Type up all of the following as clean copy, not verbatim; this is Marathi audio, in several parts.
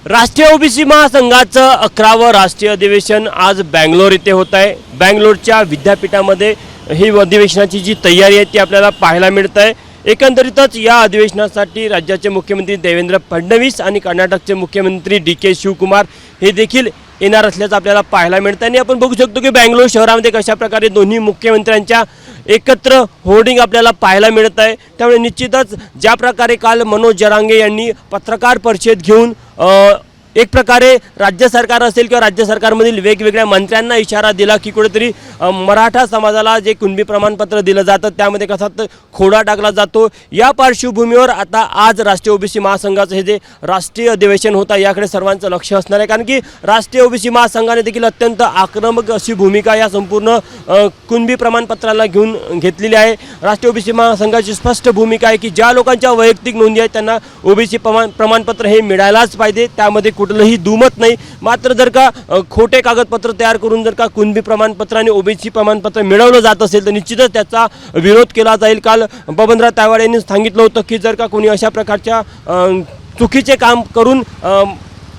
राष्ट्रीय ओबीसी महासंघाचं 11वे राष्ट्रीय अधिवेशन आज बेंगलोर येथे होत आहे। बेंगलोरच्या विद्यापीठामध्ये ही अधिवेशनाची जी तयारी आहे ती आपल्याला पाहायला मिळत आहे। एकंदरीतच या अधिवेशनासाठी राज्याचे मुख्यमंत्री देवेंद्र फडणवीस आणि कर्नाटकचे मुख्यमंत्री डी.के. शिवकुमार हे देखील येणार असल्याचं आपल्याला पाहायला मिळतं आणि आपण बघू शकतो की बेंगलोर शहरामध्ये कशा प्रकारे दोन्ही मुख्यमंत्र्यांच्या एकत्र होर्डिंग आपल्याला पाहायला मिळत आहे। त्यामुळे निश्चितच ज्या प्रकारे काल मनोज जरांगे यांनी पत्रकार परिषद घेऊन एक प्रकारे राज्य सरकार असेल किंवा राज्य सरकारमधील वेगवेगळ्या मंत्र्यांना इशारा दिला की कुठेतरी मराठा समाजाला जे कुणबी प्रमाणपत्र दिलं जातं त्यामध्ये कसा खोडा टाकला जातो। या पार्श्वभूमीवर आता आज राष्ट्रीय ओबीसी महासंघाचं हे जे राष्ट्रीय अधिवेशन होता याकडे सर्वांचं लक्ष असणार आहे, कारण की राष्ट्रीय ओबीसी महासंघाने देखील अत्यंत आक्रमक अशी भूमिका या संपूर्ण कुणबी प्रमाणपत्राला घेतलेली आहे। राष्ट्रीय ओबीसी महासंघाची स्पष्ट भूमिका आहे की ज्या लोकांच्या वैयक्तिक नोंदी आहेत त्यांना ओबीसी प्रमाणपत्र हे मिळायलाच पाहिजे, त्यामध्ये कुठलंही दुमत नाही। मात्र जर का खोटे कागदपत्र तयार करून जर का कुणबी प्रमाणपत्र आणि ओबीसी प्रमाणपत्र मिळवलं जात असेल तर निश्चितच त्याचा विरोध केला जाईल। काल बबनराव तायवाडे यांनी सांगितलं होतं की जर का कोणी अशा प्रकारच्या चुकीचे काम करून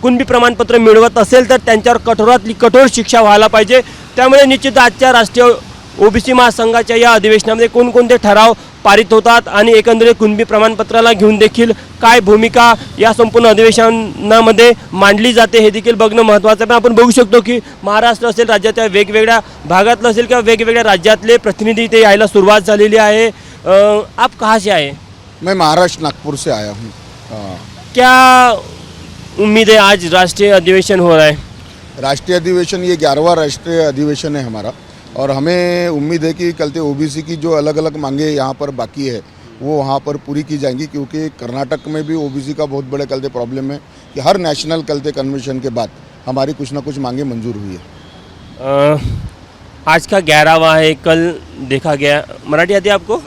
कुणबी प्रमाणपत्र मिळवत असेल तर त्यांच्यावर कठोरातली कठोर शिक्षा व्हायला पाहिजे। त्यामुळे निश्चित आजच्या राष्ट्रीय ओबीसी महासंघाच्या या अधिवेशनामध्ये कोणकोणते ठराव पारित होतात आणि एकंदरीत कुणबी प्रमाणपत्राला घेऊन देखील काय भूमिका या संपूर्ण अधिवेशनामध्ये मांडली जाते हे देखील बघणं महत्त्वाचं आहे। आपण बघू शकतो की महाराष्ट्र असेल, राज्याच्या वेगवेगळ्या भागातलं असेल किंवा वेगवेगळ्या राज्यातले प्रतिनिधी इथे यायला सुरुवात झालेली आहे। आप कहाँ से आए? मैं महाराष्ट्र नागपुर से आया हूँ। क्या उम्मीद है आज राष्ट्रीय अधिवेशन हो रहा है? राष्ट्रीय अधिवेशन ये 11वां राष्ट्रीय अधिवेशन है हमारा, और हमें उम्मीद है कि कल ओबीसी की जो अलग अलग मांगे यहाँ पर बाकी है वो वहाँ पर पूरी की जाएंगी, क्योंकि कर्नाटक में भी ओबीसी का बहुत बड़े कल प्रॉब्लम है कि हर नेशनल कल कन्वेंशन के बाद हमारी कुछ ना कुछ मांगे मंजूर हुई है। आज का 11वां है, कल देखा गया। मराठी आती आपको?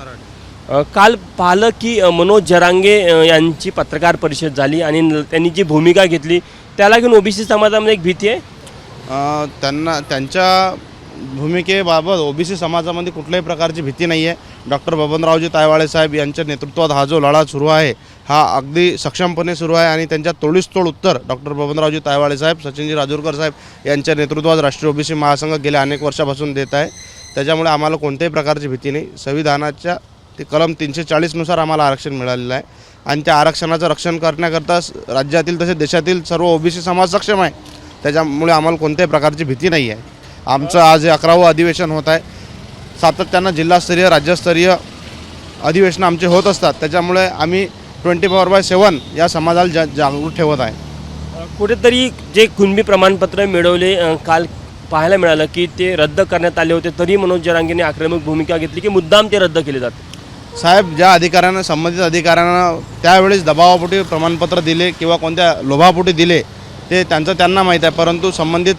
काल पाहिलं की मनोज जरांगे यांची पत्रकार परिषद झाली आणि त्यांनी जी भूमिका घेतली त्याला घेऊन ओबीसी समाजामध्ये एक भीती आहे। त्यांच्या भूमिकेबाबत ओबीसी समाजामध्ये कुठल्याही प्रकारची भीती नाही आहे। डॉक्टर बबनरावजी तायवाडे साहेब यांच्या नेतृत्वात हा जो लढा सुरू आहे हा अगदी सक्षमपणे सुरू आहे आणि त्यांच्या तोडीस तोड उत्तर डॉक्टर बबनरावजी तायवाडे साहेब, सचिनजी राजूरकर साहेब यांच्या नेतृत्वात राष्ट्रीय ओबीसी महासंघ गेल्या अनेक वर्षापासून देत आहे। त्याच्यामुळे आम्हाला कोणत्याही प्रकारची भीती नाही। संविधानाच्या ते कलम 340 नुसार आम्हाला आरक्षण मिळालेलं आहे आणि त्या आरक्षणाचं रक्षण करण्याकरता राज्यातील तसेच देशातील सर्व ओबीसी समाज सक्षम आहे। त्याच्यामुळे आम्हाला कोणत्याही प्रकारची भीती नाही आहे। आमचं आज 11वं अधिवेशन होत आहे। सातत्यानं जिल्हास्तरीय राज्यस्तरीय अधिवेशन आमचे होत असतात, त्याच्यामुळे आम्ही 24/7 या समाजाला जागृत ठेवत आहे। कुठेतरी जे कुणबी प्रमाणपत्र मिळवले काल पाहायला मिळालं की ते रद्द करण्यात आले होते, तरी मनोज जरांगेने आक्रमक भूमिका घेतली की मुद्दाम ते रद्द केले जाते। साहेब, ज्या अधिकाऱ्यांना संबंधित अधिकाऱ्यांना त्यावेळेस दबावापोटी प्रमाणपत्र दिले किंवा कोणत्या लोभापोटी दिले ते त्यांना माहीत आहे, परंतु संबंधित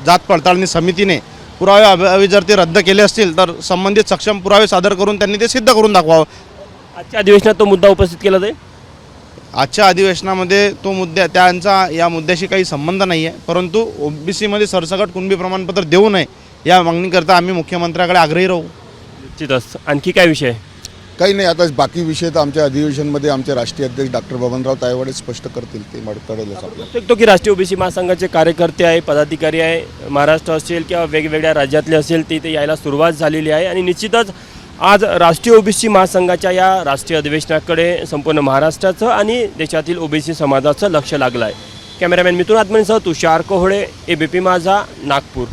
जात पडताळणी समितीने पुरावे जर ते रद्द केले असतील तर संबंधित सक्षम पुरावे सादर करून त्यांनी ते सिद्ध करून दाखवावं। आजच्या अधिवेशनात तो मुद्दा उपस्थित केला जाईल। आजच्या अधिवेशनामध्ये तो त्यांचा या मुद्द्याशी काही संबंध नाही आहे, परंतु ओबीसीमध्ये सरसकट कुणबी प्रमाणपत्र देऊ नये या मागणीकरता आम्ही मुख्यमंत्र्याकडे आग्रही राहू। निश्चितच। आणखी काय विषय? काही नाही, आता बाकी विषय तर आमच्या अधिवेशनमध्ये आमचे राष्ट्रीय अध्यक्ष डॉक्टर बबनराव तायवाडे स्पष्ट करतील, ते कळेलच आपल्याला। शकतो की राष्ट्रीय ओबीसी महासंघाचे कार्यकर्ते आहे, पदाधिकारी आहे, महाराष्ट्र असेल किंवा वेगवेगळ्या राज्यातले असेल ते इथे यायला सुरुवात झालेली आहे आणि निश्चितच आज राष्ट्रीय ओबीसी महासंघाच्या या राष्ट्रीय अधिवेशनाकडे संपूर्ण महाराष्ट्राचं आणि देशातील ओबीसी समाजाचं लक्ष लागलं आहे। कॅमेरामॅन मिथुन आत्मनेसह तुषार कोहळे, एबीपी माझा, नागपूर।